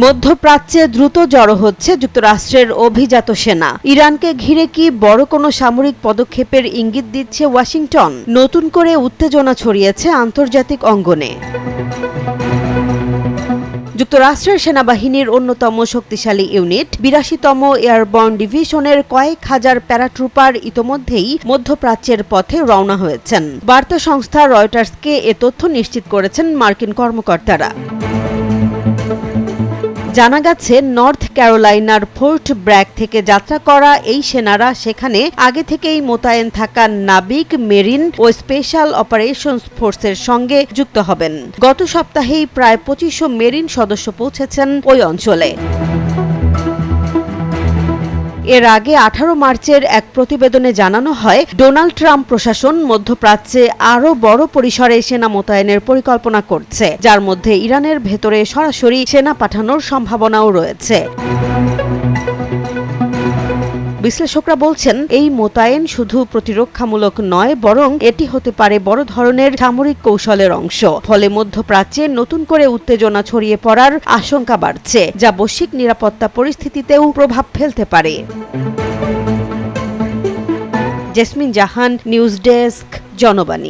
মধ্যপ্রাচ্যে দ্রুত জড়ো হচ্ছে যুক্তরাষ্ট্রের অভিজাত সেনা। ইরানকে ঘিরে কি বড় কোনো সামরিক পদক্ষেপের ইঙ্গিত দিচ্ছে ওয়াশিংটন? নতুন করে উত্তেজনা ছড়িয়েছে আন্তর্জাতিক অঙ্গনে। যুক্তরাষ্ট্রের সেনাবাহিনীর অন্যতম শক্তিশালী ইউনিট ৮২তম এয়ারবর্ন ডিভিশনের কয়েক হাজার প্যারাট্রুপার ইতোমধ্যেই মধ্যপ্রাচ্যের পথে রওনা হয়েছেন। বার্তা সংস্থা রয়টার্সকে এ তথ্য নিশ্চিত করেছেন মার্কিন কর্মকর্তারা। জানা গেছে, নর্থ ক্যারোলাইনার ফোর্ট ব্র্যাগ থেকে যাত্রা করা এই সেনারা সেখানে আগে থেকেই মোতায়েন থাকা নাবিক, মেরিন ও স্পেশাল অপারেশনস ফোর্সের সঙ্গে যুক্ত হবেন। গত সপ্তাহেই প্রায় ২৫০০ মেরিন সদস্য পৌঁছেছেন ওই অঞ্চলে। এর আগে ১৮ মার্চের এক প্রতিবেদনে জানানো হয়, ডোনাল্ড ট্রাম্প প্রশাসন মধ্যপ্রাচ্যে আরও বড় পরিসরে সেনা মোতায়েনের পরিকল্পনা করছে, যার মধ্যে ইরানের ভেতরে সরাসরি সেনা পাঠানোর সম্ভাবনাও রয়েছে। বিশ্লেষকরা বলছেন, এই মোতায়েন শুধু প্রতিরক্ষামূলক নয়, বরং এটি হতে পারে বড় ধরনের সামরিক কৌশলের অংশ। ফলে মধ্যপ্রাচ্যে নতুন করে উত্তেজনা ছড়িয়ে পড়ার আশঙ্কা বাড়ছে, যা বৈশ্বিক নিরাপত্তা পরিস্থিতিতেও প্রভাব ফেলতে পারে। জেসমিন জাহান, নিউজ ডেস্ক, জনবাণী।